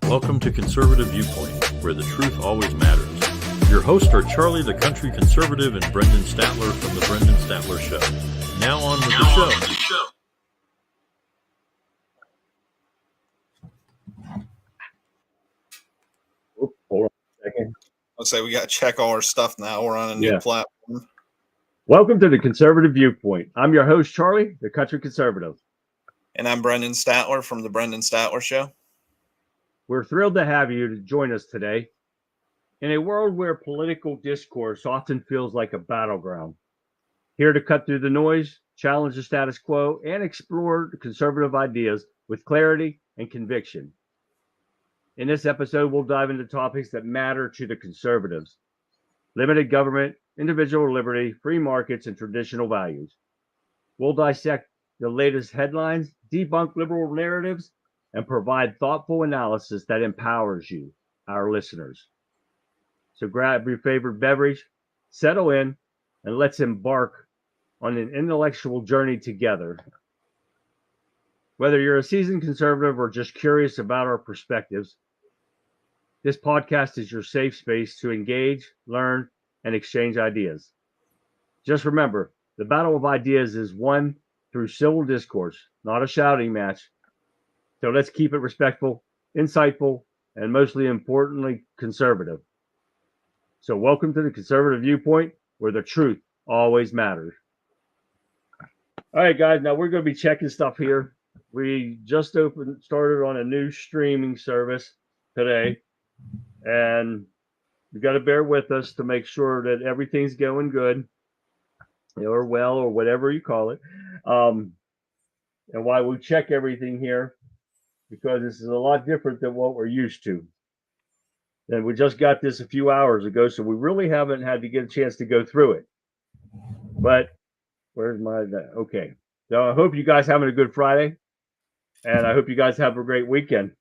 Welcome to Conservative Viewpoint, where the truth always matters. Your hosts are Charlie the Country Conservative and Brendan Statler from The Brendan Statler Show. Now on with the show. Hold on a second. I'll say we got to check all our stuff now. We're on a new platform. Welcome to the Conservative Viewpoint. I'm your host, Charlie, the Country Conservative. And I'm Brendan Statler from The Brendan Statler Show. We're thrilled to have you to join us today. In a world where political discourse often feels like a battleground, here to cut through the noise, challenge the status quo, and explore the conservative ideas with clarity and conviction. In this episode, we'll dive into topics that matter to the conservatives: limited government, individual liberty, free markets, and traditional values. We'll dissect the latest headlines, debunk liberal narratives, and provide thoughtful analysis that empowers you, our listeners. So grab your favorite beverage, settle in, and let's embark on an intellectual journey together. Whether you're a seasoned conservative or just curious about our perspectives, this podcast is your safe space to engage, learn, and exchange ideas. Just remember, the battle of ideas is won through civil discourse, not a shouting match. So let's keep it respectful, insightful, and mostly importantly, conservative. So welcome to the Conservative Viewpoint, where the truth always matters. All right, guys, now we're going to be checking stuff here. We just started on a new streaming service today, and you got to bear with us to make sure that everything's going good, or well, or whatever you call it. And why we check everything here, because this is a lot different than what we're used to. And we just got this a few hours ago, so we really haven't had to get a chance to go through it. But where's my, okay. So I hope you guys having a good Friday, and I hope you guys have a great weekend.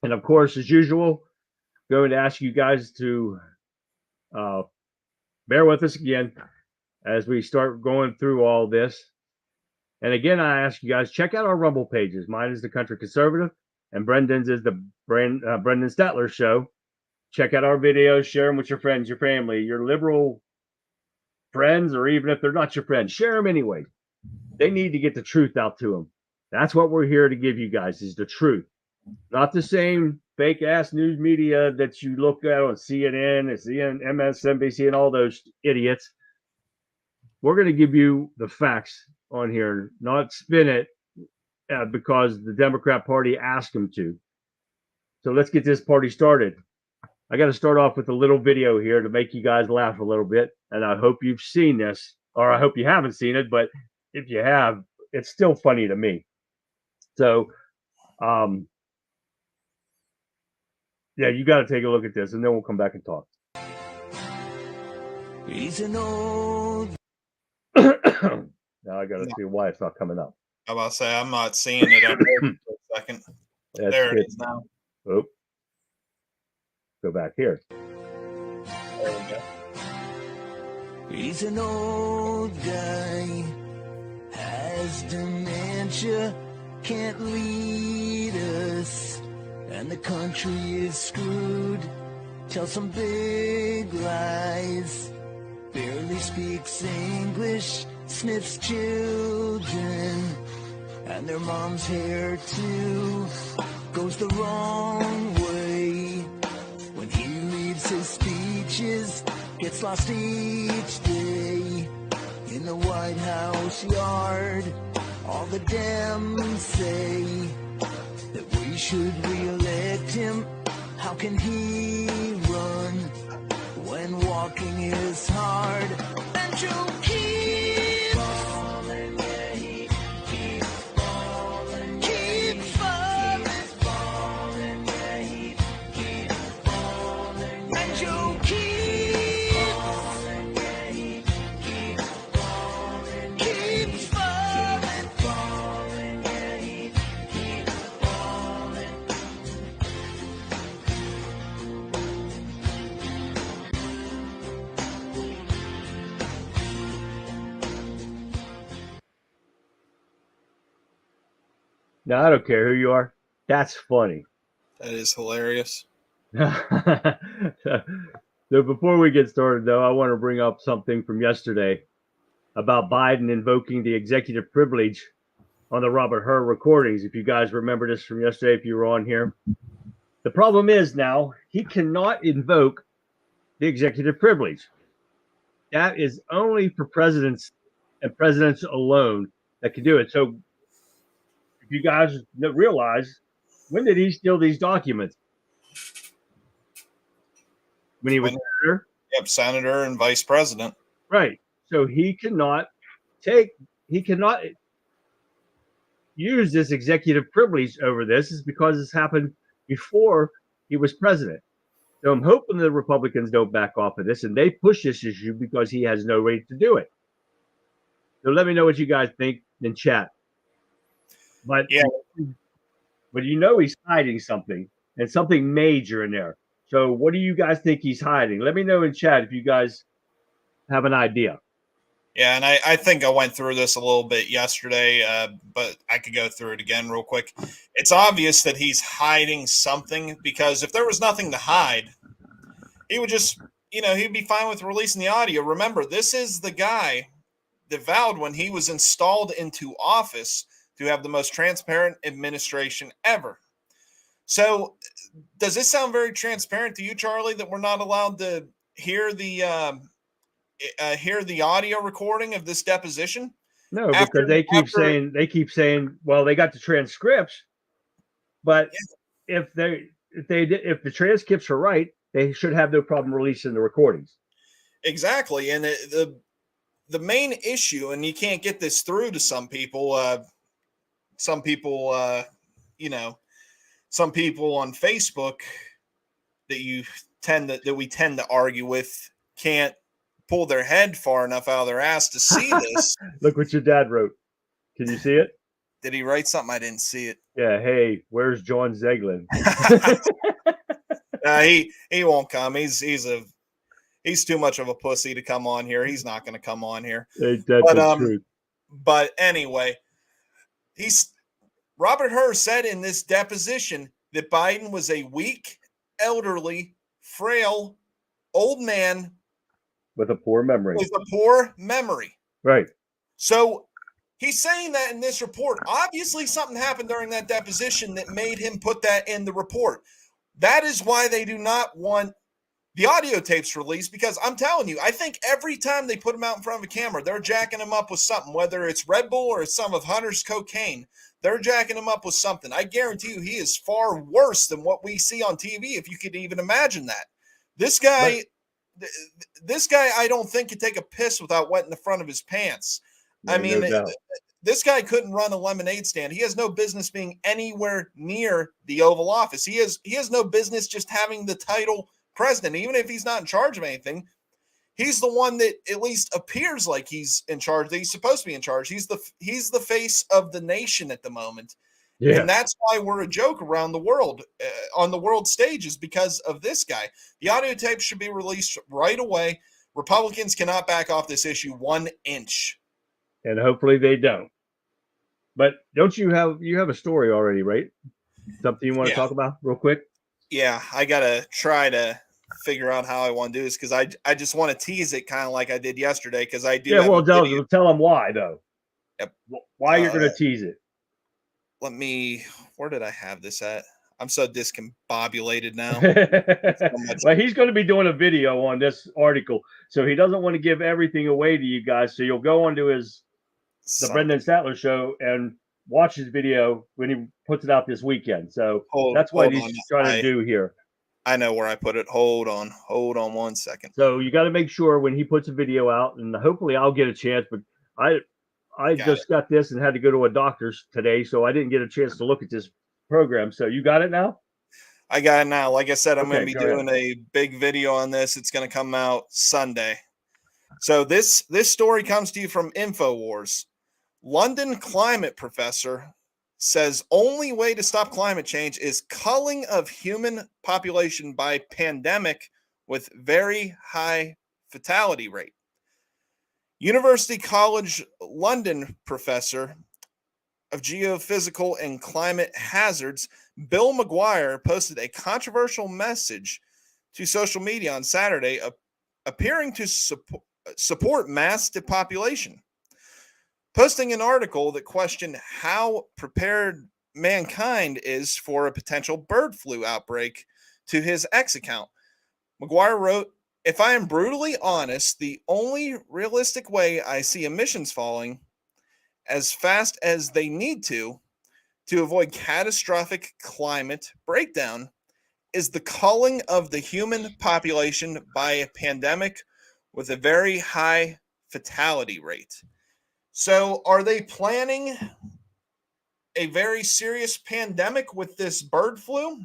And of course, as usual, going to ask you guys to bear with us again as we start going through all this. And again, I ask you guys, check out our Rumble pages. Mine is the Country Conservative, and Brendan's is the Brendan Statler Show. Check out our videos, share them with your friends, your family, your liberal friends, or even if they're not your friends, share them anyway. They need to get the truth out to them. That's what we're here to give you guys, is the truth. Not the same fake ass news media that you look at on CNN and MSNBC and all those idiots. We're going to give you the facts on here, not spin it because the Democrat Party asked them to. So let's get this party started. I got to start off with a little video here to make you guys laugh a little bit. And I hope you've seen this, or I hope you haven't seen it, but if you have, it's still funny to me. So, yeah, you got to take a look at this, and then we'll come back and talk. He's an old... Now I got to see why it's not coming up. I'm about to say, I'm not seeing it up there for a second. There it is now. Oh. Go back here. There we go. He's an old guy, has dementia, can't lead us, and the country is screwed. Tells some big lies, barely speaks English, sniffs children, and their mom's hair too goes the wrong way. When he leaves his speeches, gets lost each day. In the White House yard, all the Dems say that we should re-elect him. How can he run when walking is hard? And Joe keeps falling, yeah, he keeps falling, keeps falling, yeah, he keeps falling, and Joe keeps falling, yeah, he keeps falling, keeps falling, yeah, he keeps falling. Now, I don't care who you are. That's funny. That is hilarious. So before we get started, though, I want to bring up something from yesterday about Biden invoking the executive privilege on the Robert Hur recordings. If you guys remember this from yesterday, if you were on here, the problem is now he cannot invoke the executive privilege. That is only for presidents and presidents alone that can do it. So if you guys realize, when did he steal these documents? When he was senator? Yep, senator and vice president. Right. So he cannot use this executive privilege over this, is because it's happened before he was president. So I'm hoping the Republicans don't back off of this and they push this issue because he has no right to do it. So let me know what you guys think in chat. But Yeah. But you know he's hiding something, and something major in there. So what do you guys think he's hiding? Let me know in chat if you guys have an idea. Yeah, and I think I went through this a little bit yesterday, but I could go through it again real quick. It's obvious that he's hiding something, because if there was nothing to hide, he would just, he'd be fine with releasing the audio. Remember, this is the guy that vowed when he was installed into office to have the most transparent administration ever. So does this sound very transparent to you, Charlie, that we're not allowed to hear the audio recording of this deposition? No, because they keep saying, well, they got the transcripts, but if the transcripts are right, they should have no problem releasing the recordings. Exactly. And the main issue, and you can't get this through to some people on Facebook that we tend to argue with can't pull their head far enough out of their ass to see this. Look what your dad wrote. Can you see it? Did he write something? I didn't see it. Yeah. Hey, where's John Zeglin? He won't come. He's too much of a pussy to come on here. He's not going to come on here. But anyway, Robert Hur said in this deposition that Biden was a weak, elderly, frail, old man with a poor memory. Right. So he's saying that in this report. Obviously, something happened during that deposition that made him put that in the report. That is why they do not want the audio tapes released, because I'm telling you, I think every time they put him out in front of a camera, they're jacking him up with something, whether it's Red Bull or some of Hunter's cocaine. They're jacking him up with something. I guarantee you he is far worse than what we see on TV, if you could even imagine that. This guy, I don't think could take a piss without wetting the front of his pants. No, I mean, this guy couldn't run a lemonade stand. He has no business being anywhere near the Oval Office. He has no business just having the title president, even if he's not in charge of anything. He's the one that at least appears like he's in charge, that he's supposed to be in charge. He's the face of the nation at the moment. Yeah. And that's why we're a joke around the world, on the world stage, is because of this guy. The audio tape should be released right away. Republicans cannot back off this issue 1 inch. And hopefully they don't. But don't you have a story already, right? Something you want to talk about real quick? Yeah, I got to try to figure out how I want to do this, because I just want to tease it kind of like I did yesterday, because I do. Yeah, well, tell them why, though. Yep. Why you're going to tease it. Where did I have this at? I'm so discombobulated now. Well, he's going to be doing a video on this article, so he doesn't want to give everything away to you guys. So you'll go onto the Brendan Statler show and watch his video when he puts it out this weekend. So that's what he's trying to do here. I know where I put it. Hold on 1 second. So you got to make sure when he puts a video out, and hopefully I'll get a chance, but I just got this and had to go to a doctor's today, so I didn't get a chance to look at this program. So you got it now? I got it now. Like I said, I'm going to be doing a big video on this. It's going to come out Sunday. So this story comes to you from InfoWars. London climate professor says only way to stop climate change is culling of human population by pandemic with very high fatality rate. University College London professor of Geophysical and Climate Hazards, Bill McGuire, posted a controversial message to social media on Saturday, appearing to support mass depopulation, posting an article that questioned how prepared mankind is for a potential bird flu outbreak to his X account. McGuire wrote, "If I am brutally honest, the only realistic way I see emissions falling as fast as they need to avoid catastrophic climate breakdown is the culling of the human population by a pandemic with a very high fatality rate." So, are they planning a very serious pandemic with this bird flu?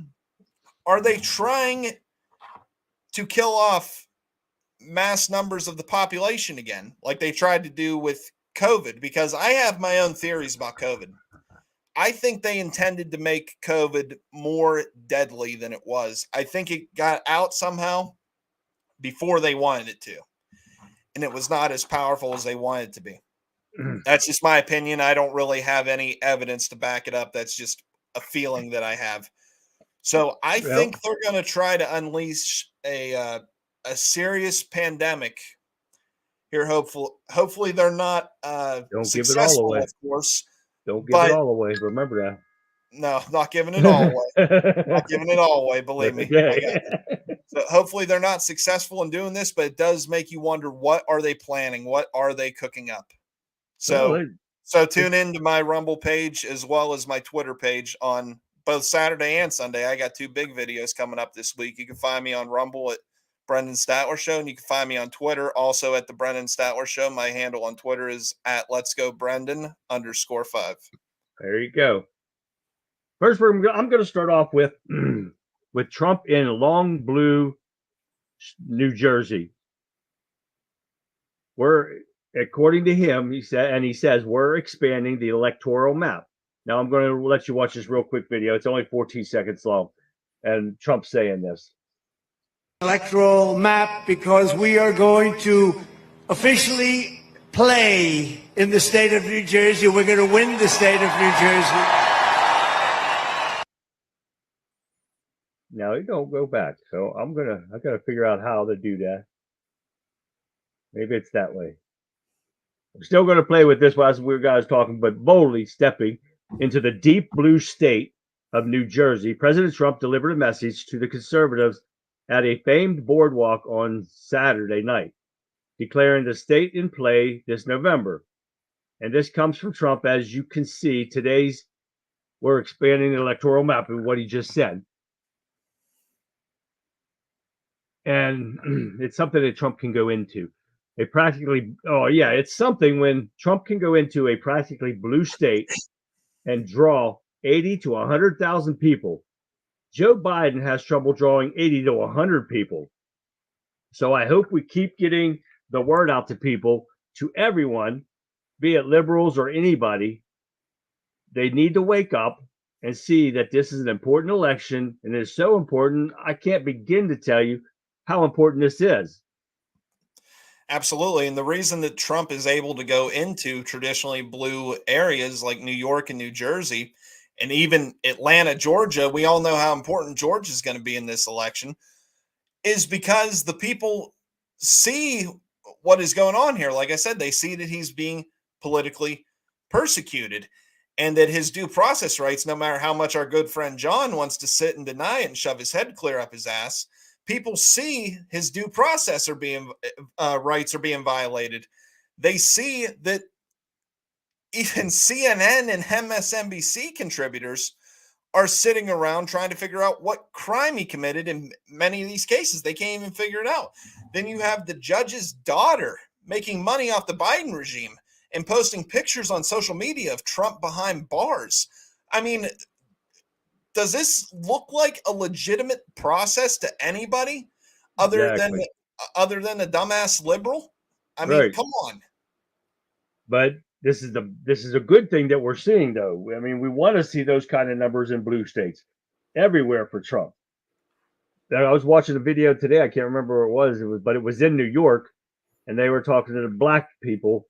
Are they trying to kill off mass numbers of the population again, like they tried to do with COVID? Because I have my own theories about COVID. I think they intended to make COVID more deadly than it was. I think it got out somehow before they wanted it to, and it was not as powerful as they wanted it to be. That's just my opinion. I don't really have any evidence to back it up. That's just a feeling that I have. So I think they're going to try to unleash a serious pandemic here. Hopefully they're not Don't give it all successful, away. of course. Don't give it all away. Remember that. No, not giving it all away. Not giving it all away. Believe me. Okay. I got you. So hopefully they're not successful in doing this, but it does make you wonder, what are they planning? What are they cooking up? So tune in to my Rumble page as well as my Twitter page on both Saturday and Sunday. I got 2 big videos coming up this week. You can find me on Rumble at Brendan Statler Show, and you can find me on Twitter also at the Brendan Statler Show. My handle on Twitter is at Let's Go Brendan _5. There you go. First, I'm going to start off with Trump in Long Blue, New Jersey. According to him, he says we're expanding the electoral map. Now I'm going to let you watch this real quick video. It's only 14 seconds long, and Trump's saying this. Electoral map, because we are going to officially play in the state of New Jersey. We're going to win the state of New Jersey. Now you don't go back, so I got to figure out how to do that. Maybe it's that way. We're still going to play with this while we guys talking, but boldly stepping into the deep blue state of New Jersey, President Trump delivered a message to the conservatives at a famed boardwalk on Saturday night, declaring the state in play this November. And this comes from Trump, as you can see. We're expanding the electoral map, and what he just said. And it's something that Trump can go into. It's something when Trump can go into a practically blue state and draw 80 to 100,000 people. Joe Biden has trouble drawing 80 to 100 people. So I hope we keep getting the word out to people, to everyone, be it liberals or anybody. They need to wake up and see that this is an important election, and it is so important. I can't begin to tell you how important this is. Absolutely. And the reason that Trump is able to go into traditionally blue areas like New York and New Jersey, and even Atlanta, Georgia, we all know how important Georgia is going to be in this election, is because the people see what is going on here. Like I said, they see that he's being politically persecuted, and that his due process rights, no matter how much our good friend John wants to sit and deny it and shove his head clear up his ass, people see his due process rights are being violated. They see that even CNN and MSNBC contributors are sitting around trying to figure out what crime he committed. In many of these cases, they can't even figure it out. Then you have the judge's daughter making money off the Biden regime and posting pictures on social media of Trump behind bars. I mean, does this look like a legitimate process to anybody other than a dumbass liberal? I mean, come on. But this is a good thing that we're seeing, though. I mean, we want to see those kind of numbers in blue states everywhere for Trump. I was watching a video today. I can't remember where it was. But it was in New York, and they were talking to the black people.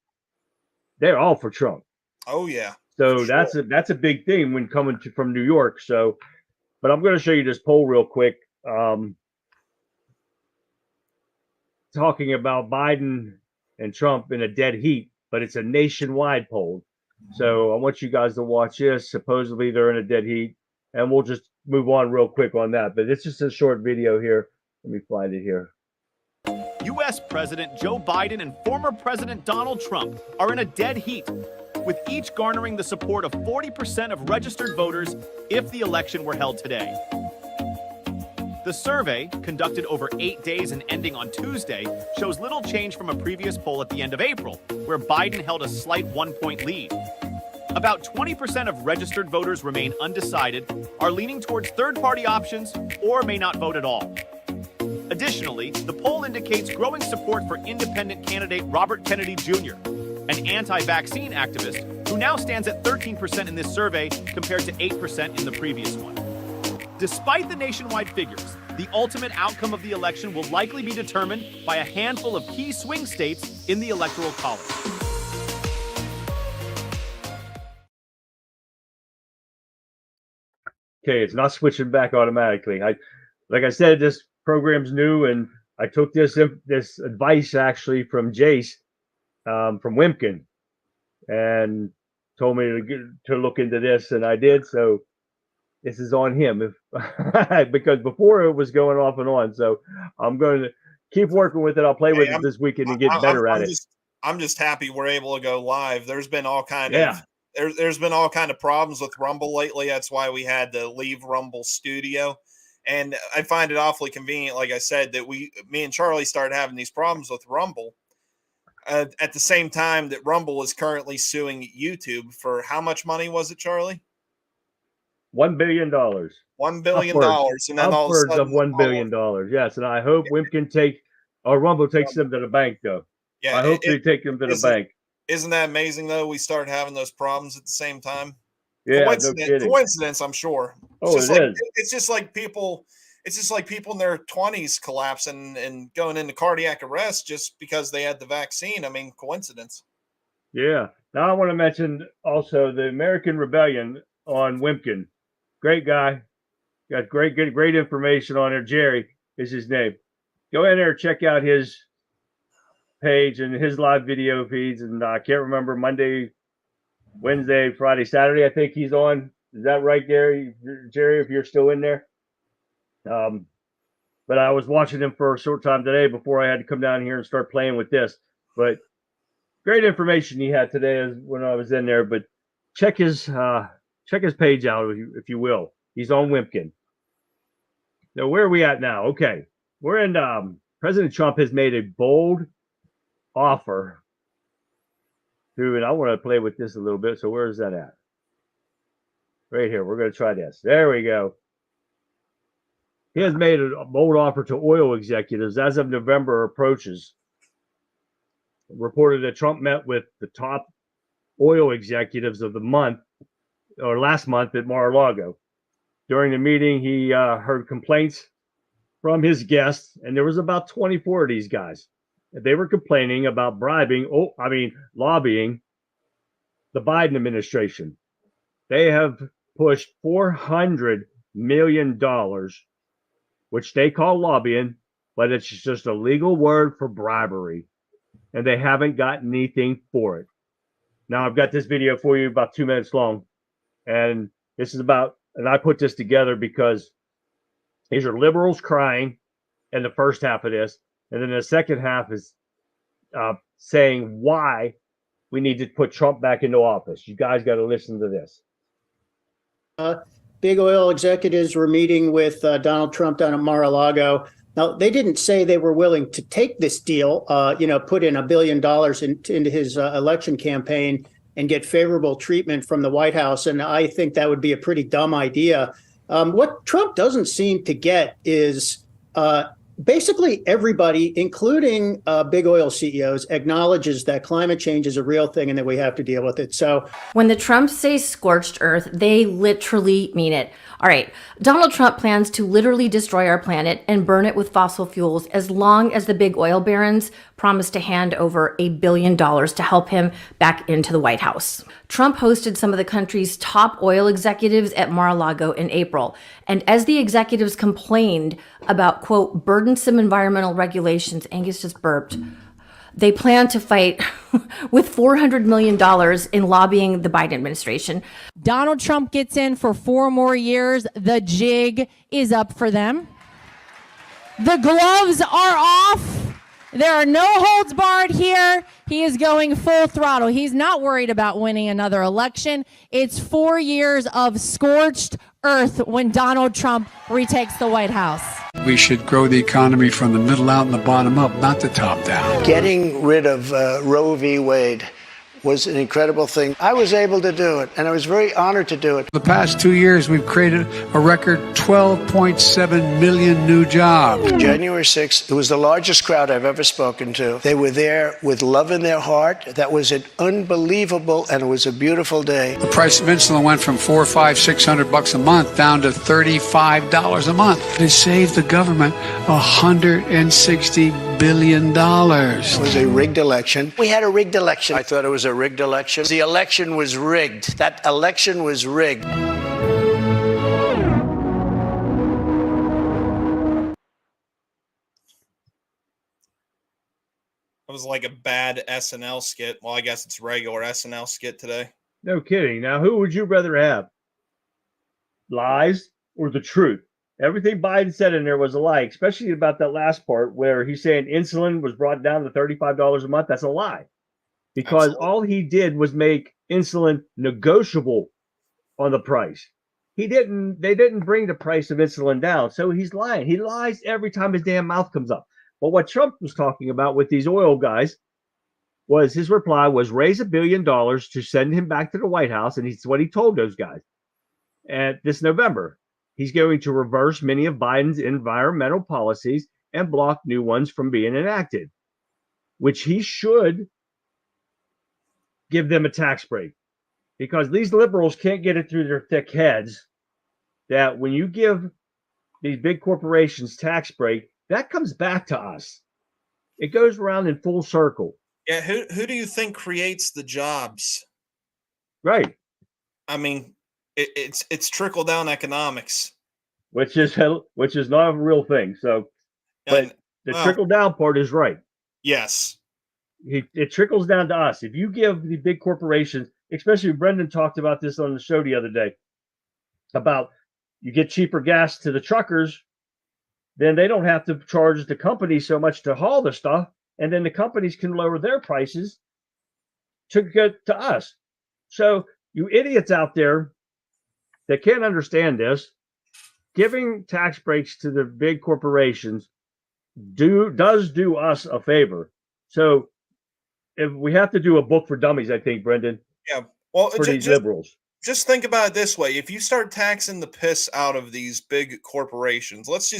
They're all for Trump. Oh yeah. So that's a big thing when coming from New York. So, but I'm going to show you this poll real quick. Talking about Biden and Trump in a dead heat, but it's a nationwide poll. So I want you guys to watch this. Supposedly they're in a dead heat, and we'll just move on real quick on that. But it's just a short video here. Let me find it here. U.S. President Joe Biden and former President Donald Trump are in a dead heat, with each garnering the support of 40% of registered voters if the election were held today. The survey, conducted over 8 days and ending on Tuesday, shows little change from a previous poll at the end of April, where Biden held a slight 1-point lead. About 20% of registered voters remain undecided, are leaning towards third-party options, or may not vote at all. Additionally, the poll indicates growing support for independent candidate Robert Kennedy Jr., an anti-vaccine activist who now stands at 13% in this survey compared to 8% in the previous one. Despite the nationwide figures, the ultimate outcome of the election will likely be determined by a handful of key swing states in the Electoral College. Okay, it's not switching back automatically. Like I said, this program's new, and I took this advice actually from Jace from Wimpkin, and told me to look into this, and I did. So this is on him, because before it was going off and on. So I'm going to keep working with it. I'll play with it this weekend and get better at it. I'm just happy we're able to go live. There's been all kind of there's been all kind of problems with Rumble lately. That's why we had to leave Rumble Studio. And I find it awfully convenient, like I said, that me and Charlie started having these problems with Rumble at the same time that Rumble is currently suing YouTube for how much money was it, Charlie? $1 billion. $1 billion. And then all of a sudden, of $1 billion. Yes. And I hope Wimpkin Rumble takes them to the bank, though. Yeah. I hope they take them to the bank. Isn't that amazing, though? We started having those problems at the same time. Yeah, coincidence, I'm sure. It's just like people in their 20s collapsing and going into cardiac arrest just because they had the vaccine. I mean, coincidence. Yeah. Now I want to mention also the American Rebellion on Wimpkin. Great guy. Got great information on there. Jerry is his name. Go in there, check out his page and his live video feeds. And I can't remember, Monday, Wednesday, Friday, Saturday, I think he's on. Is that right, Jerry, if you're still in there? But I was watching him for a short time today before I had to come down here and start playing with this. But great information he had today when I was in there. But check his page out, if you will. He's on Wimpkin. Now, where are we at now? Okay. We're in, President Trump has made a bold offer to, and I want to play with this a little bit. So where is that at? Right here. We're going to try this. There we go. He has made a bold offer to oil executives as of November approaches. Reported that Trump met with the top oil executives of the month, or last month, at Mar-a-Lago. During the meeting, he heard complaints from his guests, and there was about 24 of these guys. They were complaining about lobbying the Biden administration. They have pushed $400 million, which they call lobbying, but it's just a legal word for bribery, and they haven't gotten anything for it. Now, I've got this video for you about 2 minutes long, and this is about, and I put this together because these are liberals crying in the first half of this, and then the second half is saying why we need to put Trump back into office. You guys got to listen to this. Big oil executives were meeting with Donald Trump down at Mar-a-Lago. Now, they didn't say they were willing to take this deal, put in $1 billion into his election campaign and get favorable treatment from the White House. And I think that would be a pretty dumb idea. What Trump doesn't seem to get is basically everybody, including big oil CEOs, acknowledges that climate change is a real thing and that we have to deal with it. So when the Trumps say scorched earth, they literally mean it. All right, Donald Trump plans to literally destroy our planet and burn it with fossil fuels as long as the big oil barons promised to hand over $1 billion to help him back into the White House. Trump hosted some of the country's top oil executives at Mar-a-Lago in April. And as the executives complained about, quote, burdensome environmental regulations, Angus just burped, they plan to fight with $400 million in lobbying the Biden administration. Donald Trump gets in for 4 more years. The jig is up for them. The gloves are off. There are no holds barred here. He is going full throttle. He's not worried about winning another election. It's 4 years of scorched earth when Donald Trump retakes the White House. We should grow the economy from the middle out and the bottom up, not the top down. Getting rid of Roe v. Wade was an incredible thing. I was able to do it, and I was very honored to do it. The past 2 years, we've created a record 12.7 million new jobs. January 6th, it was the largest crowd I've ever spoken to. They were there with love in their heart. That was an unbelievable, and it was a beautiful day. The price of insulin went from $400, $500, $600 a month down to $35 a month. It saved the government $160 billion. It was a rigged election. We had a rigged election. I thought it was a rigged election. The election was rigged. That election was rigged. It was like a bad SNL skit. Well, I guess it's regular SNL skit today. No kidding. Now, who would you rather have? Lies or the truth? Everything Biden said in there was a lie, especially about that last part where he's saying insulin was brought down to $35 a month. That's a lie. Because Absolutely. all he did was make insulin negotiable on the price. They didn't bring the price of insulin down. So he's lying. He lies every time his damn mouth comes up. But what Trump was talking about with these oil guys was his reply was raise $1 billion to send him back to the White House. And it's what he told those guys. And this November, he's going to reverse many of Biden's environmental policies and block new ones from being enacted, which he should give them a tax break, because these liberals can't get it through their thick heads that when you give these big corporations tax break, that comes back to us. It goes around in full circle. Yeah, who do you think creates the jobs? Right. I mean, it's trickle down economics, Which is not a real thing. So, but the trickle down part is right. Yes. It trickles down to us. If you give the big corporations, especially Brendan talked about this on the show the other day, about you get cheaper gas to the truckers, then they don't have to charge the companies so much to haul the stuff, and then the companies can lower their prices to get to us. So you idiots out there that can't understand this, giving tax breaks to the big corporations does do us a favor. So if we have to do a book for dummies, I think, Brendan. Yeah. Well, for these liberals. Just think about it this way. If you start taxing the piss out of these big corporations, let's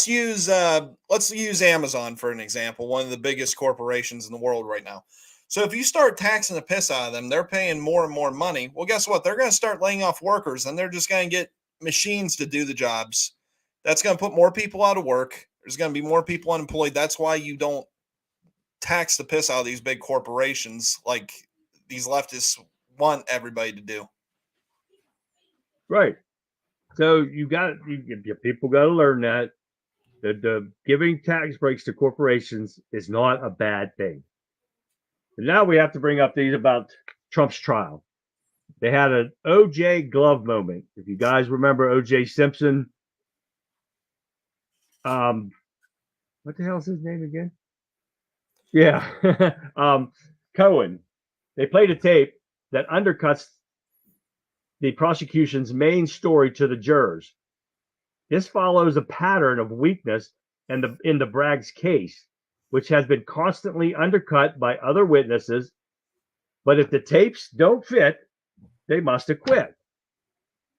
use Amazon for an example, one of the biggest corporations in the world right now. So if you start taxing the piss out of them, they're paying more and more money. Well, guess what? They're going to start laying off workers, and they're just going to get machines to do the jobs. That's going to put more people out of work. There's going to be more people unemployed. That's why you don't tax the piss out of these big corporations like these leftists want everybody to do. Right. So people got to learn that the giving tax breaks to corporations is not a bad thing. And now we have to bring up these about Trump's trial. They had an OJ glove moment. If you guys remember OJ Simpson, what the hell is his name again? Yeah. Cohen. They played a tape that undercuts the prosecution's main story to the jurors. This follows a pattern of weakness in the Bragg's case, which has been constantly undercut by other witnesses. But if the tapes don't fit, they must acquit.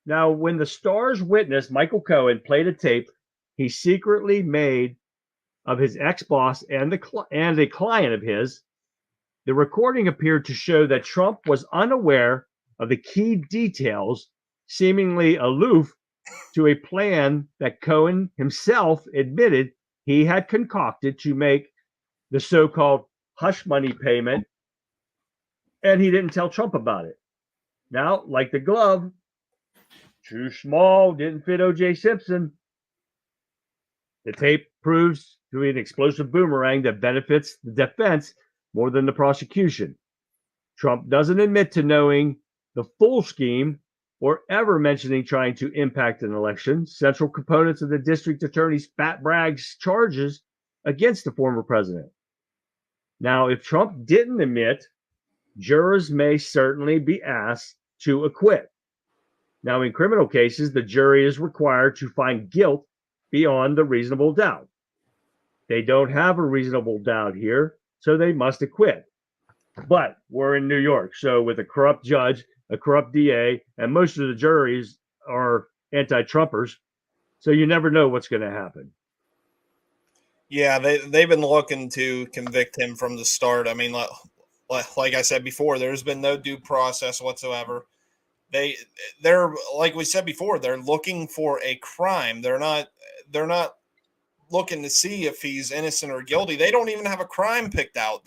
Now, when the star's witness, Michael Cohen, played a tape he secretly made of his ex-boss and a client of his, the recording appeared to show that Trump was unaware of the key details, seemingly aloof to a plan that Cohen himself admitted he had concocted to make the so-called hush money payment, and he didn't tell Trump about it. Now, like the glove, too small, didn't fit O.J. Simpson. The tape proves to be an explosive boomerang that benefits the defense more than the prosecution. Trump doesn't admit to knowing the full scheme or ever mentioning trying to impact an election, central components of the district attorney's fat brags charges against the former president. Now, if Trump didn't admit, jurors may certainly be asked to acquit. Now, in criminal cases, the jury is required to find guilt beyond the reasonable doubt. They don't have a reasonable doubt here, so they must acquit. But we're in New York, so with a corrupt judge, a corrupt DA, and most of the juries are anti-Trumpers, so you never know what's going to happen. Yeah, they've been looking to convict him from the start. I mean, like I said before, there's been no due process whatsoever. They're like we said before, they're looking for a crime. They're not looking to see if he's innocent or guilty. They don't even have a crime picked out.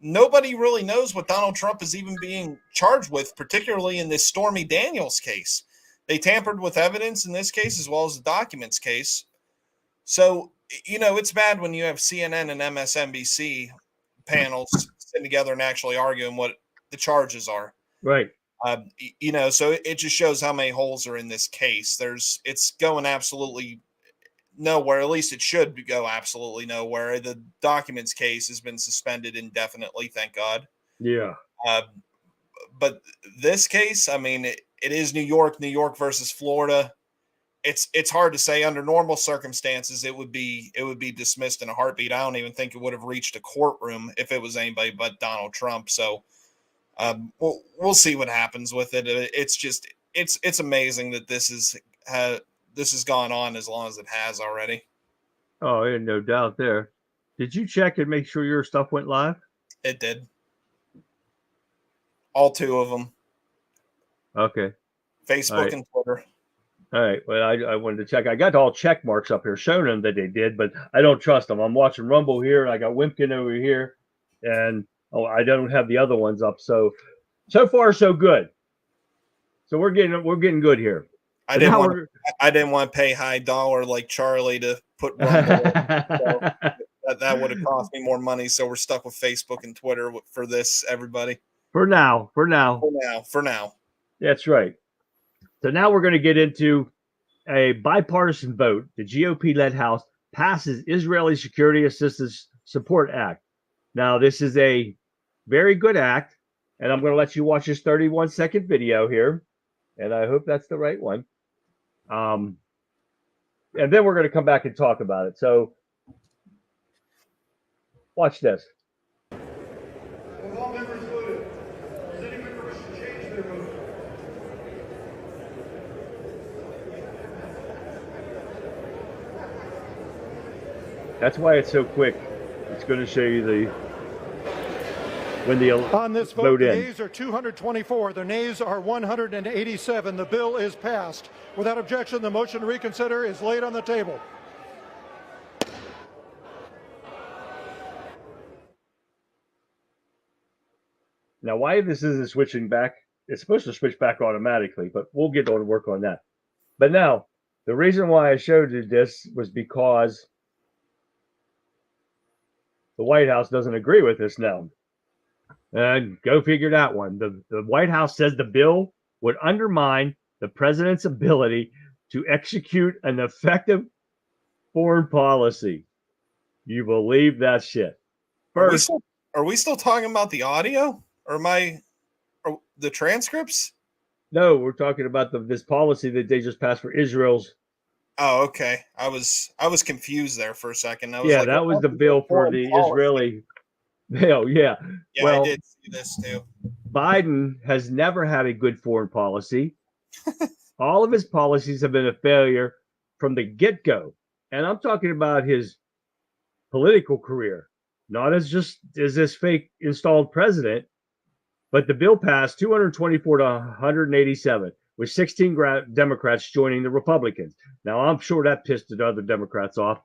Nobody really knows what Donald Trump is even being charged with, particularly in this Stormy Daniels case. They tampered with evidence in this case as well as the documents case. So, it's bad when you have CNN and MSNBC panels sitting together and actually arguing what the charges are. Right. So it just shows how many holes are in this case. It's going absolutely nowhere. At least it should go absolutely nowhere. The documents case has been suspended indefinitely, thank God. Yeah. But this case, I mean, it is New York versus Florida. It's hard to say. Under normal circumstances, it would be dismissed in a heartbeat. I don't even think it would have reached a courtroom if it was anybody but Donald Trump. So we'll see what happens with it. It's amazing that this has gone on as long as it has already. Oh, yeah, no doubt there. Did you check and make sure your stuff went live? It did. All two of them. Okay. Facebook and Twitter. All right. Well, I wanted to check. I got all check marks up here showing them that they did, but I don't trust them. I'm watching Rumble here, and I got Wimpkin over here, and I don't have the other ones up. So far, so good. So we're getting good here. I didn't want to pay high dollar like Charlie to put Rumble. So that would have cost me more money. So we're stuck with Facebook and Twitter for this, everybody. For now. That's right. So now we're going to get into a bipartisan vote. The GOP-led House passes Israeli Security Assistance Support Act. Now, this is a very good act, and I'm going to let you watch this 31-second video here, and I hope that's the right one. And then we're going to come back and talk about it. So watch this. All members voted. Does anyone wish to change their vote? That's why it's so quick. It's going to show you on this vote, the ends. nays are 224. The nays are 187. The bill is passed. Without objection, the motion to reconsider is laid on the table. Now, why this isn't switching back? It's supposed to switch back automatically, but we'll get on work on that. But now, the reason why I showed you this was because the White House doesn't agree with this now. And go figure that one. The White House says the bill would undermine the president's ability to execute an effective foreign policy. You believe that shit? First, are we still talking about the audio or the transcripts? No, we're talking about this policy that they just passed for Israel's. Oh, okay. I was confused there for a second. That was the bill for the Israeli bill. Yeah. Well, I did see this too. Biden has never had a good foreign policy. All of his policies have been a failure from the get-go. And I'm talking about his political career, not as this fake installed president. But the bill passed 224 to 187, with 16 Democrats joining the Republicans. Now, I'm sure that pissed the other Democrats off.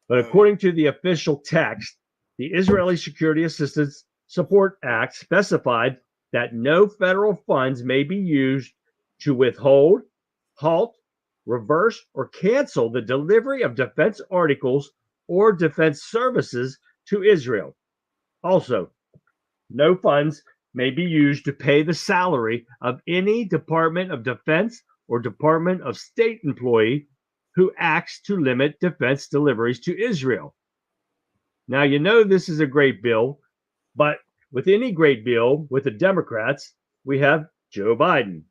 But according to the official text, The Israeli Security Assistance Support Act specified that no federal funds may be used to withhold, halt, reverse, or cancel the delivery of defense articles or defense services to Israel. Also, no funds may be used to pay the salary of any Department of Defense or Department of State employee who acts to limit defense deliveries to Israel. Now, you know this is a great bill, but with any great bill with the Democrats, we have Joe Biden.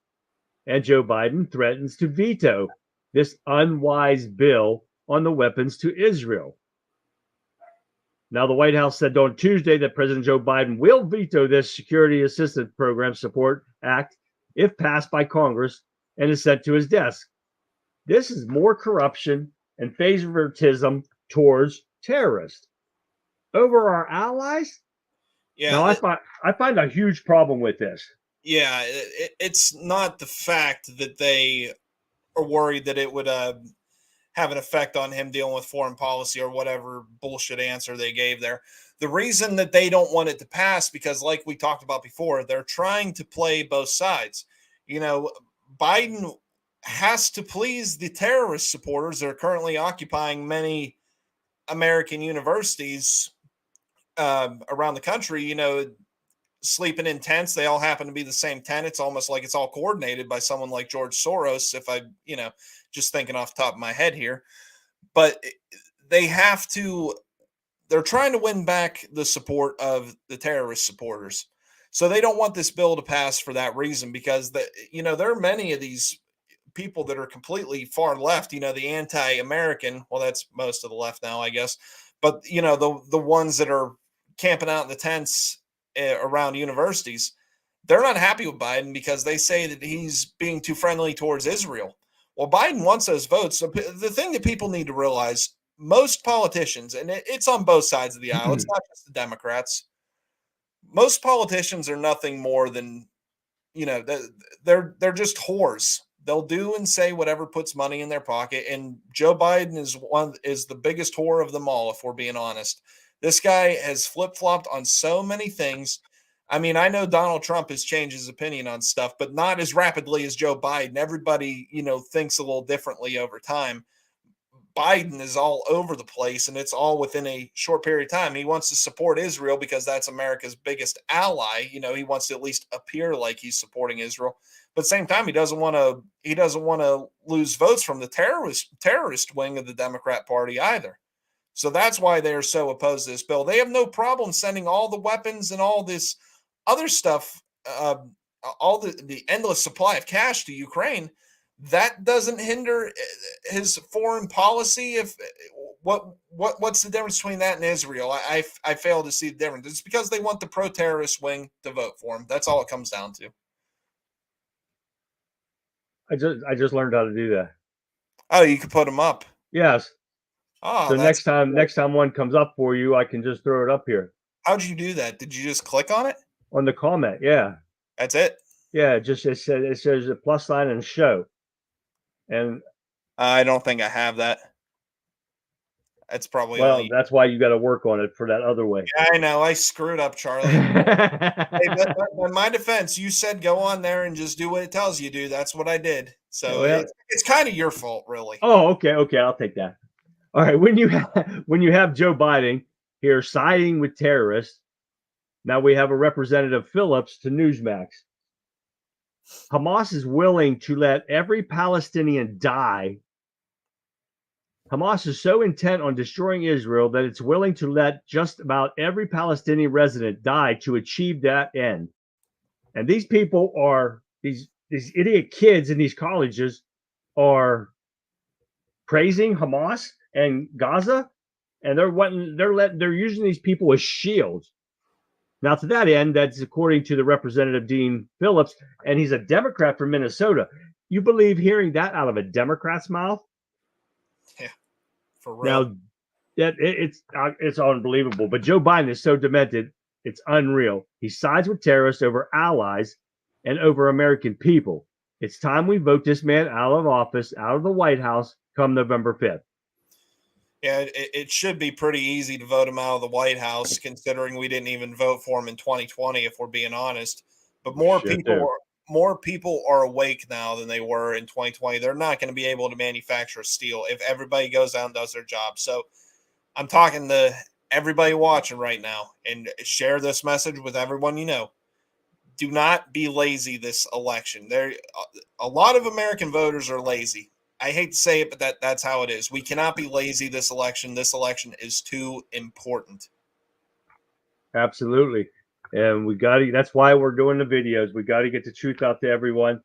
And Joe Biden threatens to veto this unwise bill on the weapons to Israel. Now, the White House said on Tuesday that President Joe Biden will veto this Security Assistance Program Support Act if passed by Congress and is sent to his desk. This is more corruption and favoritism towards terrorists over our allies. Yeah, now, I find a huge problem with this. Yeah, it's not the fact that they are worried that it would have an effect on him dealing with foreign policy or whatever bullshit answer they gave there. The reason that they don't want it to pass, because like we talked about before, they're trying to play both sides. You know, Biden has to please the terrorist supporters that are currently occupying many American universities around the country. You know, sleeping in tents, they all happen to be the same tent. It's almost like it's all coordinated by someone like George Soros, if I, just thinking off the top of my head here. But they're trying to win back the support of the terrorist supporters. So they don't want this bill to pass for that reason, because there are many of these people that are completely far left, the anti-American, well, that's most of the left now, I guess. But, the ones that are camping out in the tents around universities, they're not happy with Biden because they say that he's being too friendly towards Israel. Well, Biden wants those votes. So the thing that people need to realize, most politicians, and it's on both sides of the aisle, it's not just the Democrats. Most politicians are nothing more than, they're just whores. They'll do and say whatever puts money in their pocket. And Joe Biden is the biggest whore of them all, if we're being honest. This guy has flip-flopped on so many things. I mean, I know Donald Trump has changed his opinion on stuff, but not as rapidly as Joe Biden. Everybody, thinks a little differently over time. Biden is all over the place, and it's all within a short period of time. He wants to support Israel because that's America's biggest ally. He wants to at least appear like he's supporting Israel. But at the same time, he doesn't want to lose votes from the terrorist wing of the Democrat Party either. So that's why they are so opposed to this bill. They have no problem sending all the weapons and all this other stuff, all the endless supply of cash to Ukraine. That doesn't hinder his foreign policy. What's the difference between that and Israel? I fail to see the difference. It's because they want the pro-terrorist wing to vote for him. That's all it comes down to. I just learned how to do that. Oh, you can put them up. Yes. Oh, so next time one comes up for you, I can just throw it up here. How'd you do that? Did you just click on it? On the comment, yeah. That's it? Yeah, it says a plus sign and show. And I don't think I have that. That's probably that's why you got to work on it for that other way. Yeah, I know. I screwed up, Charlie. Hey, in my defense, you said go on there and just do what it tells you to do. That's what I did. So it's kind of your fault, really. Oh, okay, I'll take that. All right, when you have Joe Biden here siding with terrorists, now we have a Representative Phillips to Newsmax. Hamas is willing to let every Palestinian die. Hamas is so intent on destroying Israel that it's willing to let just about every Palestinian resident die to achieve that end. And these people are these idiot kids in these colleges are praising Hamas and Gaza, and they're using these people as shields. Now, to that end, that's according to the Representative Dean Phillips, and he's a Democrat from Minnesota. You believe hearing that out of a Democrat's mouth? Yeah, for real. Now, it's unbelievable. But Joe Biden is so demented, it's unreal. He sides with terrorists over allies and over American people. It's time we vote this man out of office, out of the White House, come November 5th. Yeah, it should be pretty easy to vote him out of the White House, considering we didn't even vote for him in 2020, if we're being honest. But Shit, dude. more people are awake now than they were in 2020. They're not going to be able to manufacture steel if everybody goes out and does their job. So I'm talking to everybody watching right now, and share this message with everyone you know. Do not be lazy this election. A lot of American voters are lazy. I hate to say it, but that's how it is. We cannot be lazy this election. This election is too important. Absolutely. And we got to, that's why we're doing the videos. We got to get the truth out to everyone.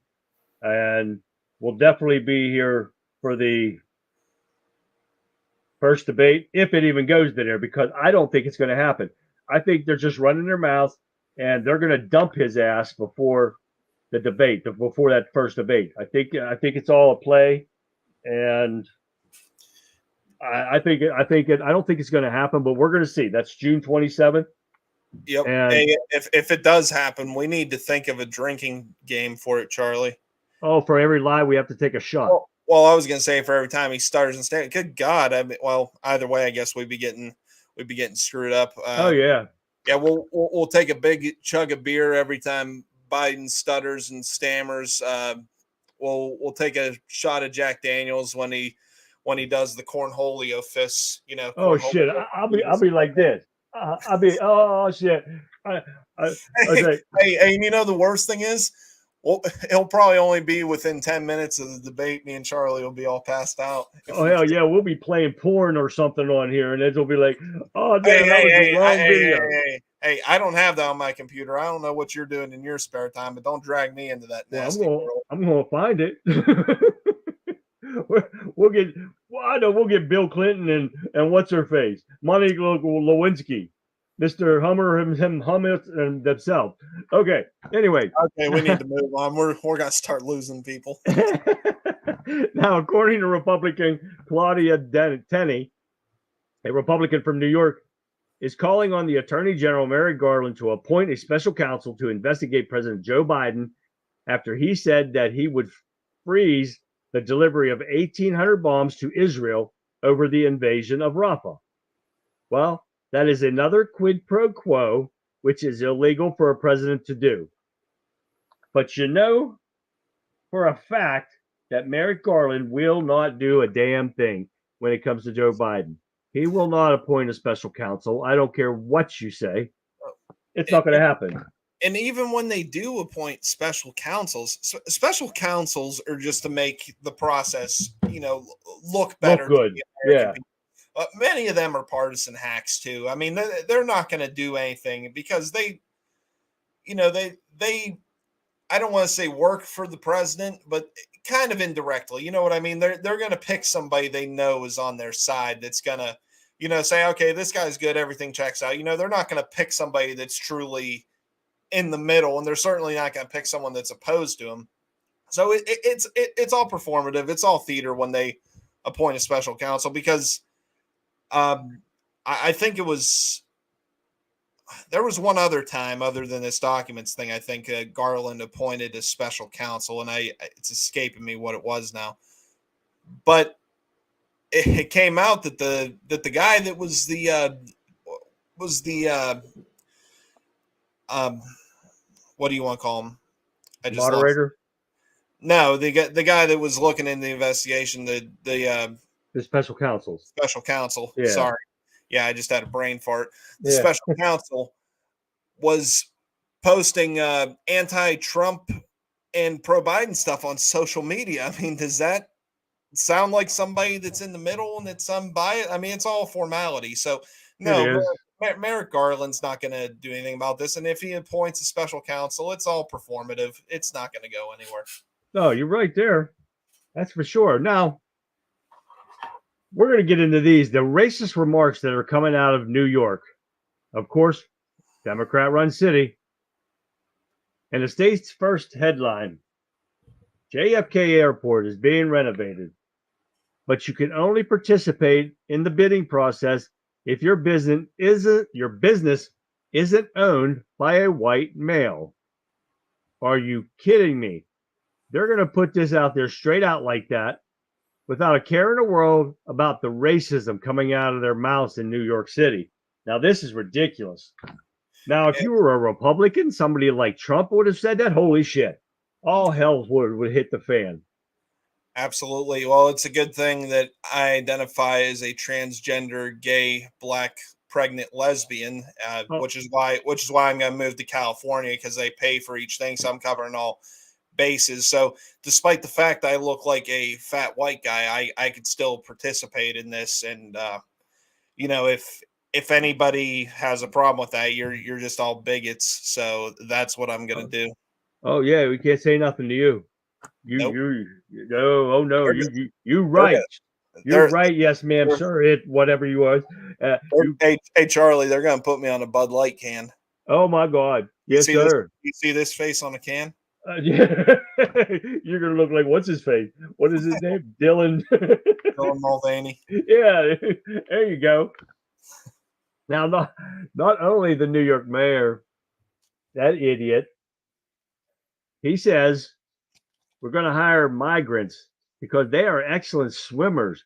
And we'll definitely be here for the first debate, if it even goes to there, because I don't think it's going to happen. I think they're just running their mouths, and they're going to dump his ass before the debate, before that first debate. I think it's all a play, and I don't think it's going to happen, but we're going to see. That's June 27th. Yep. And hey, if it does happen, we need to think of a drinking game for it, Charlie. Oh, for every lie, we have to take a shot. Well, I was going to say for every time he stutters and stands. Good God! I mean, well, either way, I guess we'd be getting screwed up. Oh yeah. Yeah, we'll take a big chug of beer every time Biden stutters and stammers. We'll take a shot of Jack Daniels when he does the cornholio fists. You know. Oh shit! I'll be like this. I'll be oh shit. Hey, you know the worst thing is, well, he'll probably only be within 10 minutes of the debate. Me and Charlie will be all passed out. Oh hell yeah, we'll be playing porn or something on here, and it'll be like, oh damn, that was the wrong video. Hey, I don't have that on my computer. I don't know what you're doing in your spare time, but don't drag me into that nasty world. I'm gonna find it. We'll get Bill Clinton and what's her face, Monica Lewinsky, Mr. Hummer and themselves. Okay. Anyway. Okay, we need to move on. We're gonna start losing people. Now, according to Republican Claudia Tenney, a Republican from New York, is calling on the Attorney General Merrick Garland to appoint a special counsel to investigate President Joe Biden after he said that he would freeze the delivery of 1,800 bombs to Israel over the invasion of Rafah. Well, that is another quid pro quo, which is illegal for a president to do. But you know for a fact that Merrick Garland will not do a damn thing when it comes to Joe Biden. He will not appoint a special counsel. I don't care what you say. It's not going to happen. And even when they do appoint special counsels are just to make the process, look better. Look good. Yeah. Many of them are partisan hacks too. I mean, they're not going to do anything because they I don't want to say work for the president, but kind of indirectly. You know what I mean? They're going to pick somebody they know is on their side that's going to, say, okay, this guy's good, everything checks out. They're not going to pick somebody that's truly in the middle, and they're certainly not going to pick someone that's opposed to him. So it's all performative. It's all theater when they appoint a special counsel because I think there was one other time other than this documents thing. I think Garland appointed a special counsel, and it's escaping me what it was now. But it came out that the guy that was the what do you want to call him? Moderator? No, the guy that was looking in the investigation, the special counsel. Special counsel. Yeah. Sorry. Yeah, I just had a brain fart. The special counsel was posting anti-Trump and pro-Biden stuff on social media. I mean, does that sound like somebody that's in the middle and that's unbiased? I mean, it's all formality. So, no, Merrick Garland's not going to do anything about this. And if he appoints a special counsel, it's all performative. It's not going to go anywhere. No, you're right there. That's for sure. Now, we're going to get into these. The racist remarks that are coming out of New York. Of course, Democrat-run city. And the state's first headline, JFK Airport is being renovated, but you can only participate in the bidding process if your business isn't owned by a white male. Are you kidding me? They're going to put this out there straight out like that. without a care in the world about the racism coming out of their mouths in New York City. Now, this is ridiculous. Now, if you were a Republican, somebody like Trump would have said that, holy shit, all hell would hit the fan. Absolutely. Well, it's a good thing that I identify as a transgender, gay, black, pregnant lesbian, which is why I'm going to move to California, because they pay for each thing, so I'm covering all bases. So, despite the fact I look like a fat white guy, I could still participate in this. And if anybody has a problem with that, you're just all bigots. So that's what I'm going to do. Oh yeah, we can't say nothing to you. Nope. You right. You're right. Yes, ma'am, sir. Whatever you are. Hey, Charlie, they're going to put me on a Bud Light can. Oh my God. Yes, sir. You see this face on a can? Yeah. You're going to look like, what's his face? What is his name? Dylan. Dylan Mulvaney. Yeah. There you go. Now, not only the New York mayor, that idiot, he says we're going to hire migrants because they are excellent swimmers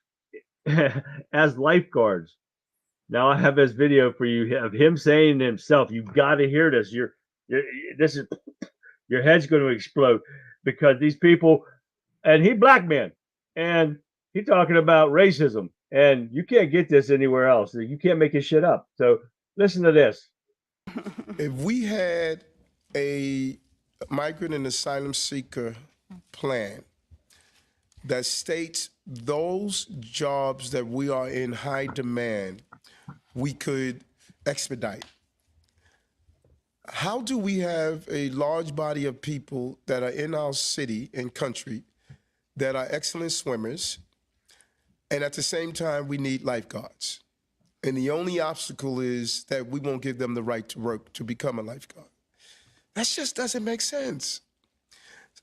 as lifeguards. Now I have this video for you of him saying to himself, "You got to hear this. Your head's going to explode because these people," and he black man, and he talking about racism, and you can't get this anywhere else. You can't make this shit up. So listen to this. If we had a migrant and asylum seeker plan that states those jobs that we are in high demand, we could expedite. How do we have a large body of people that are in our city and country that are excellent swimmers, and at the same time we need lifeguards? And the only obstacle is that we won't give them the right to work to become a lifeguard. That just doesn't make sense.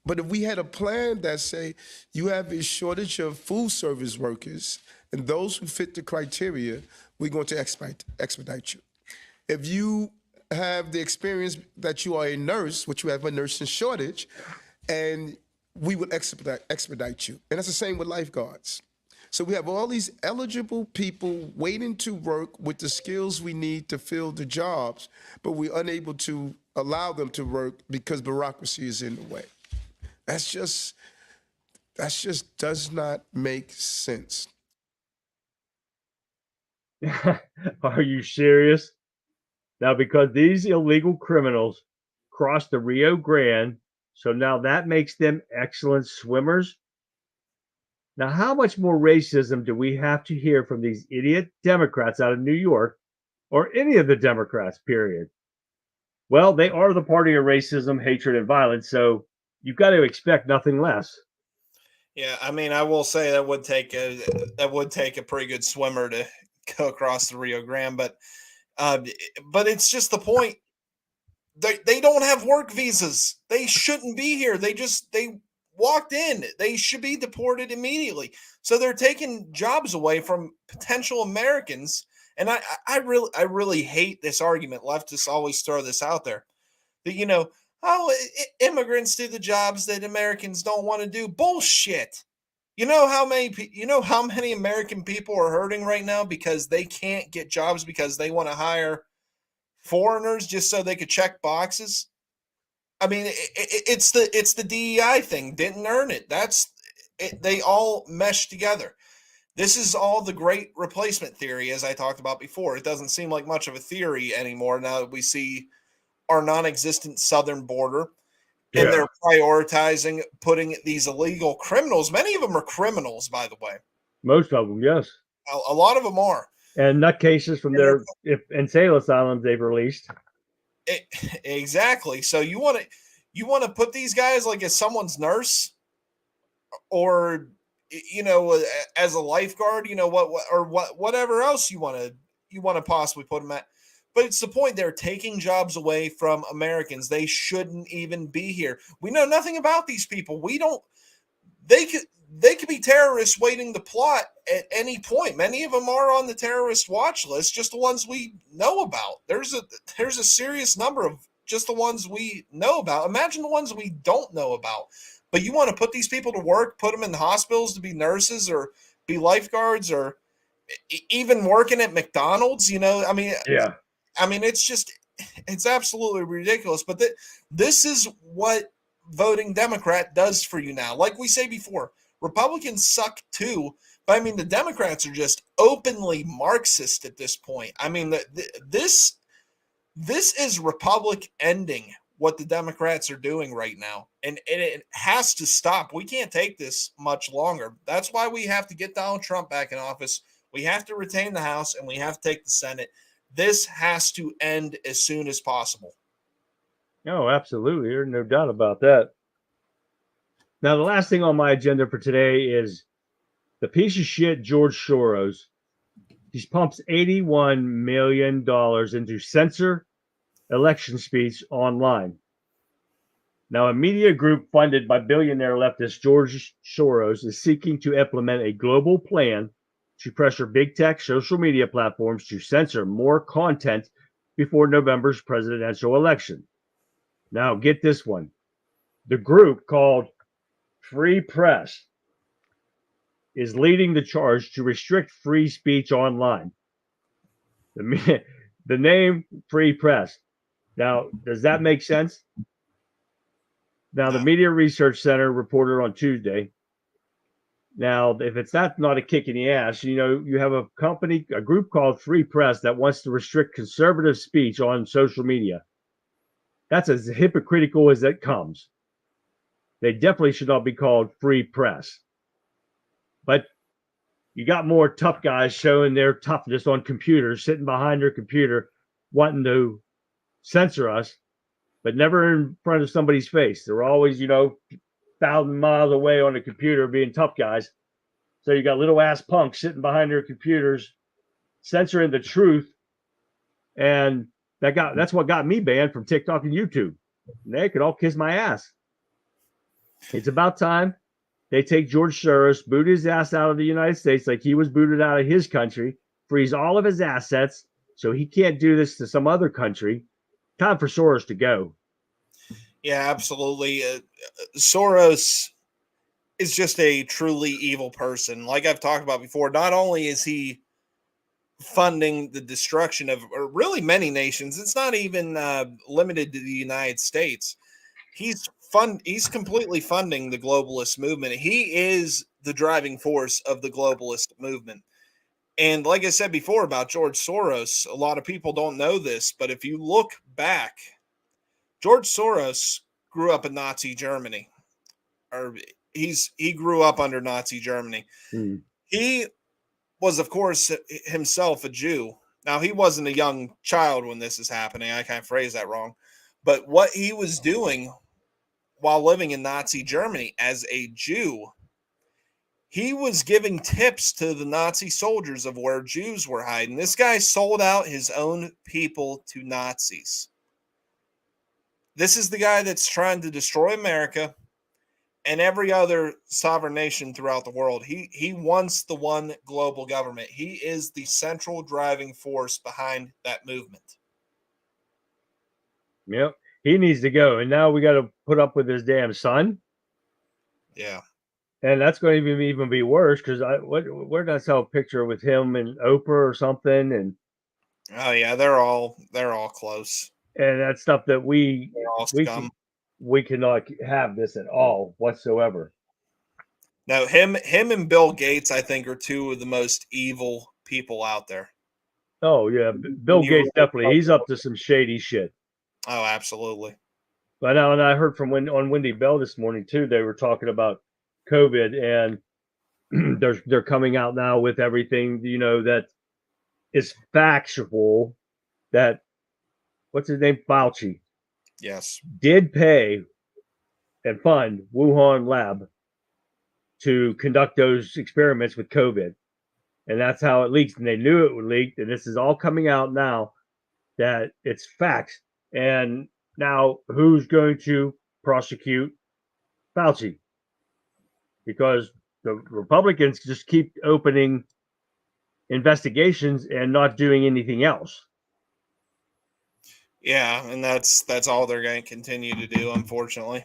But if we had a plan that say you have a shortage of food service workers and those who fit the criteria, we're going to expedite you. If you have the experience that you are a nurse, which you have a nursing shortage, and we would expedite you. And that's the same with lifeguards. So we have all these eligible people waiting to work with the skills we need to fill the jobs, but we're unable to allow them to work because bureaucracy is in the way. That just does not make sense. Are you serious? Now, because these illegal criminals crossed the Rio Grande, so now that makes them excellent swimmers. Now, how much more racism do we have to hear from these idiot Democrats out of New York, or any of the Democrats, period? Well, they are the party of racism, hatred, and violence, so you've got to expect nothing less. Yeah, I mean, I will say that would take a pretty good swimmer to go across the Rio Grande, but it's just the point. They don't have work visas. They shouldn't be here. They walked in. They should be deported immediately. So they're taking jobs away from potential Americans. And I really hate this argument. Leftists always throw this out there that, immigrants do the jobs that Americans don't want to do. Bullshit. You know how many American people are hurting right now because they can't get jobs because they want to hire foreigners just so they could check boxes? I mean, it's the DEI thing. Didn't earn it. They all mesh together. This is all the great replacement theory, as I talked about before. It doesn't seem like much of a theory anymore now that we see our non-existent southern border. Yeah. And they're prioritizing putting these illegal criminals. Many of them are criminals, by the way. Most of them, yes. A lot of them are. And nutcases from their insane asylums they've released. Exactly. So you want to put these guys like as someone's nurse, or as a lifeguard, whatever else you want to possibly put them at. But it's the point, they're taking jobs away from Americans. They shouldn't even be here. We know nothing about these people. They could be terrorists waiting to plot at any point. Many of them are on the terrorist watch list, just the ones we know about. There's a serious number of just the ones we know about. Imagine the ones we don't know about. but you want to put these people to work, put them in the hospitals to be nurses or be lifeguards or even working at McDonald's, I mean, it's absolutely ridiculous. But this is what voting Democrat does for you now. Like we say before, Republicans suck too. But I mean, the Democrats are just openly Marxist at this point. I mean, this is Republic ending what the Democrats are doing right now. And it has to stop. We can't take this much longer. That's why we have to get Donald Trump back in office. We have to retain the House, and we have to take the Senate. This has to end as soon as possible. Oh, absolutely. There's no doubt about that. Now, the last thing on my agenda for today is the piece of shit George Soros. He pumps $81 million into censor election speech online. Now, a media group funded by billionaire leftist George Soros is seeking to implement a global plan to pressure big tech social media platforms to censor more content before November's presidential election. Now, get this one. The group called Free Press is leading the charge to restrict free speech online. The name Free Press. Now, does that make sense? Now, the Media Research Center reported on Tuesday. Now, if it's not a kick in the ass, you have a group called Free Press that wants to restrict conservative speech on social media. That's as hypocritical as it comes. They definitely should not be called Free Press. But you got more tough guys showing their toughness on computers, sitting behind their computer, wanting to censor us, but never in front of somebody's face. They're always, 1,000 miles away on a computer being tough guys. So you got little ass punks sitting behind their computers, censoring the truth. And that's what got me banned from TikTok and YouTube. And they could all kiss my ass. It's about time they take George Soros, boot his ass out of the United States like he was booted out of his country, freeze all of his assets so he can't do this to some other country. Time for Soros to go. Yeah, absolutely. Soros is just a truly evil person. Like I've talked about before, not only is he funding the destruction of really many nations, it's not even limited to the United States. He's completely funding the globalist movement. He is the driving force of the globalist movement. And like I said before about George Soros, a lot of people don't know this, but if you look back, George Soros grew up in Nazi Germany, or he grew up under Nazi Germany. He was, of course, himself a Jew. Now, he wasn't a young child when this is happening. I kind of phrased that wrong. But what he was doing while living in Nazi Germany as a Jew, he was giving tips to the Nazi soldiers of where Jews were hiding. This guy sold out his own people to Nazis. This is the guy that's trying to destroy America and every other sovereign nation throughout the world. He wants the one global government. He is the central driving force behind that movement. Yep. He needs to go. And now we got to put up with his damn son. Yeah. And that's going to even be worse because where did I saw a picture with him and Oprah or something? And oh yeah, they're all close. And that's stuff that we cannot have this at all whatsoever. No, him and Bill Gates, I think, are two of the most evil people out there. Oh yeah, Bill Gates definitely. He's up to some shady shit. Oh, absolutely. But now, and I heard from on Wendy Bell this morning too. They were talking about COVID, and they're coming out now with everything that is factual. That what's his name, Fauci? Yes, did pay and fund Wuhan lab to conduct those experiments with COVID, and that's how it leaked. And they knew it would leak, and this is all coming out now that it's facts. And now, who's going to prosecute Fauci? Because the Republicans just keep opening investigations and not doing anything else. Yeah, and that's all they're going to continue to do, unfortunately.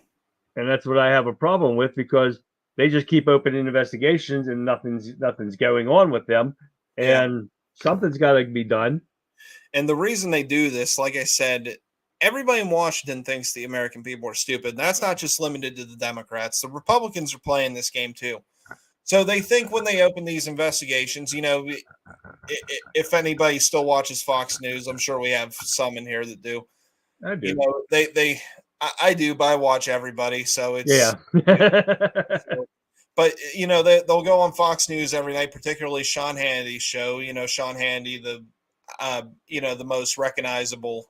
And that's what I have a problem with, because they just keep opening investigations and nothing's going on with them. And something's got to be done. And the reason they do this, like I said, everybody in Washington thinks the American people are stupid. And that's not just limited to the Democrats. The Republicans are playing this game too. So they think when they open these investigations, you know, if anybody still watches Fox News, I'm sure we have some in here that do. I do. You know, I do, but I watch everybody. So it's, but you know, they'll go on Fox News every night, particularly Sean Hannity's show. You know, Sean Hannity, you know, the most recognizable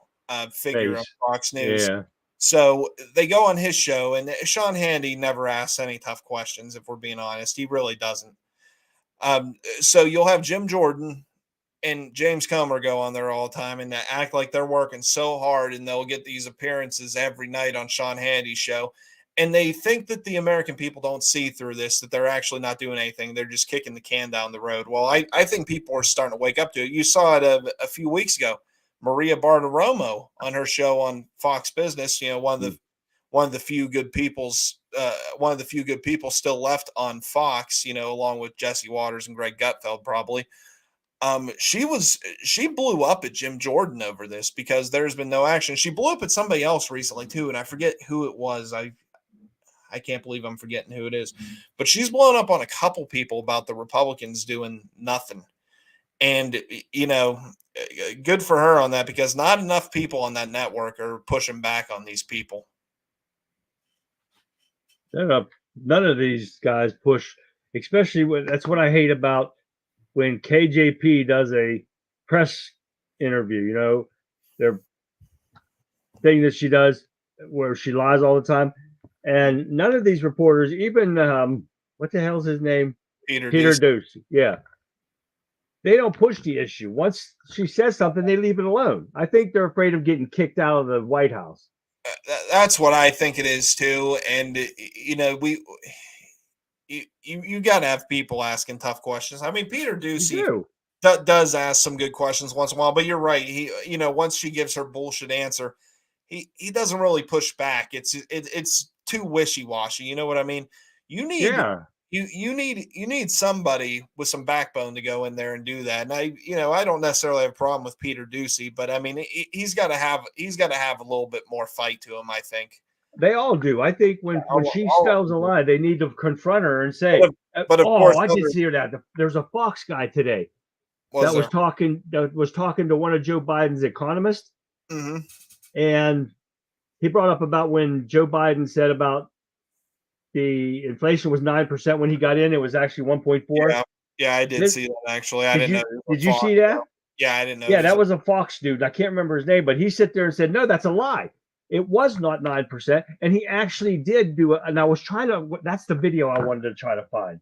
figure on Fox News. Yeah. So they go on his show, and Sean Hannity never asks any tough questions, if we're being honest. He really doesn't. So you'll have Jim Jordan and James Comer go on there all the time and act like they're working so hard, and they'll get these appearances every night on Sean Hannity's show. And they think that the American people don't see through this, that they're actually not doing anything. They're just kicking the can down the road. Well, I think people are starting to wake up to it. You saw it a few weeks ago. Maria Bartiromo on her show on Fox Business, you know, one of the few good people still left on Fox, you know, along with Jesse Waters and Greg Gutfeld probably. She blew up at Jim Jordan over this because there's been no action. She blew up at somebody else recently too, and I forget who it was. I can't believe I'm forgetting who it is, but she's blown up on a couple people about the Republicans doing nothing. And, you know, good for her on that, because not enough people on that network are pushing back on these people. None of these guys push, especially that's what I hate about when KJP does a press interview, you know, their thing that she does where she lies all the time. And none of these reporters, even what the hell's his name? Peter Ducey. Yeah. They don't push the issue. Once she says something, they leave it alone. I think they're afraid of getting kicked out of the White House. That's what I think it is too. And you know, you got to have people asking tough questions. I mean, Peter Ducey does ask some good questions once in a while, but you're right. He, you know, once she gives her bullshit answer, he doesn't really push back. It's too wishy-washy. You know what I mean? You need you need somebody with some backbone to go in there and do that. And I don't necessarily have a problem with Peter Ducey, but I mean, he's got to have a little bit more fight to him, I think. They all do. I think when she tells a lie, they need to confront her and say, but of course, I did see that. There's a Fox guy today that was talking to one of Joe Biden's economists. Mm-hmm. And he brought up about when Joe Biden said about the inflation was 9% when he got in. It was actually 1.4. Yeah, I did see that actually. I didn't know. Did you see that? Yeah, I didn't know. Yeah, that was a Fox dude. I can't remember his name, but he sat there and said, no, that's a lie. It was not 9%. And he actually did do it. And I was that's the video I wanted to try to find.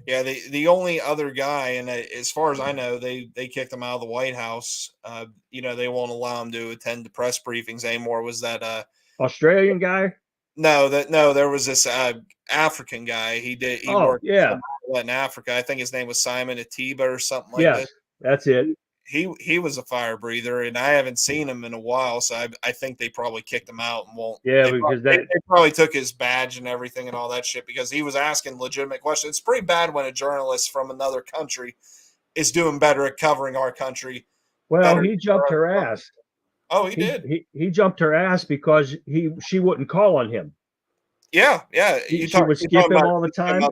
Yeah, the only other guy, and as far as I know, they kicked him out of the White House. You know, they won't allow him to attend the press briefings anymore. Was that Australian guy? No, there was this African guy. He worked in Africa. I think his name was Simon Atiba or something like that. Yes, that's it. He was a fire breather, and I haven't seen him in a while, so I think they probably kicked him out and won't. Yeah, they probably took his badge and everything and all that shit because he was asking legitimate questions. It's pretty bad when a journalist from another country is doing better at covering our country. Well, he jumped her ass. Oh, he did. He jumped her ass because she wouldn't call on him. Yeah. She would skip him all the time.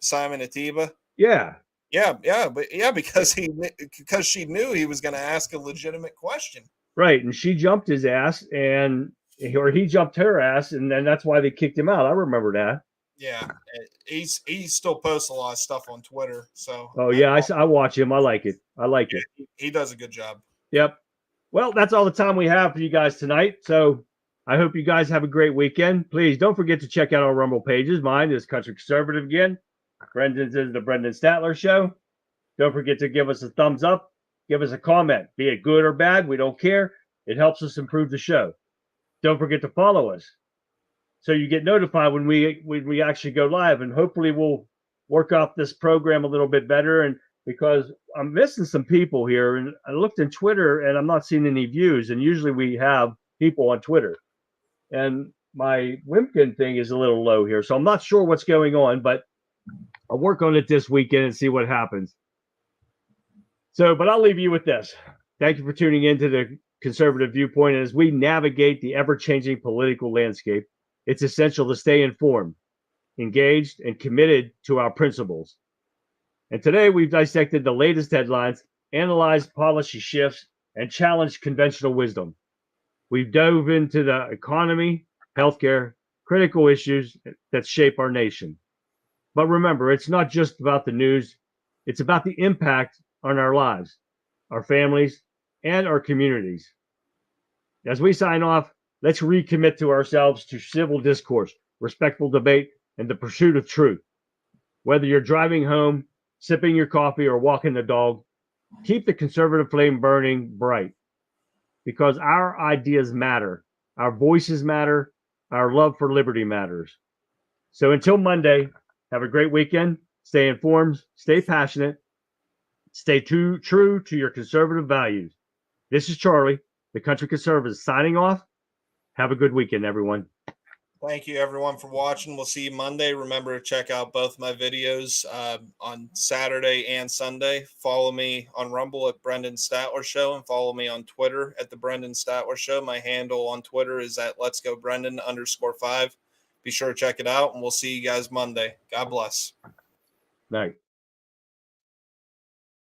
Simon Atiba. Yeah. Yeah, because she knew he was going to ask a legitimate question. Right, and she jumped his ass, or he jumped her ass, and then that's why they kicked him out. I remember that. Yeah, he still posts a lot of stuff on Twitter. So. Oh yeah, I watch him. I like it. He does a good job. Yep. Well, that's all the time we have for you guys tonight. So I hope you guys have a great weekend. Please don't forget to check out our Rumble pages. Mine is Country Conservative again. Brendan's is the Brendan Statler Show. Don't forget to give us a thumbs up. Give us a comment, be it good or bad. We don't care. It helps us improve the show. Don't forget to follow us so you get notified when we actually go live. And hopefully we'll work off this program a little bit better. And because I'm missing some people here, and I looked in Twitter and I'm not seeing any views. And usually we have people on Twitter. And my Wimpkin thing is a little low here, so I'm not sure what's going on, but I'll work on it this weekend and see what happens. So, but I'll leave you with this. Thank you for tuning into the Conservative Viewpoint. As we navigate the ever-changing political landscape, it's essential to stay informed, engaged, and committed to our principles. And today we've dissected the latest headlines, analyzed policy shifts, and challenged conventional wisdom. We've dove into the economy, healthcare, critical issues that shape our nation. But remember, it's not just about the news, it's about the impact on our lives, our families, and our communities. As we sign off, let's recommit to ourselves to civil discourse, respectful debate, and the pursuit of truth. Whether you're driving home, sipping your coffee, or walking the dog, keep the conservative flame burning bright, because our ideas matter, our voices matter, our love for liberty matters. So until Monday, have a great weekend. Stay informed, stay passionate, stay true to your conservative values. This is Charlie, the Country Conservative, signing off. Have a good weekend, everyone. Thank you, everyone, for watching. We'll see you Monday. Remember to check out both my videos on Saturday and Sunday. Follow me on Rumble at Brendan Statler Show, and follow me on Twitter at the Brendan Statler Show. My handle on Twitter is at Let's Go Brendan _5. Be sure to check it out, and we'll see you guys Monday. God bless. Night.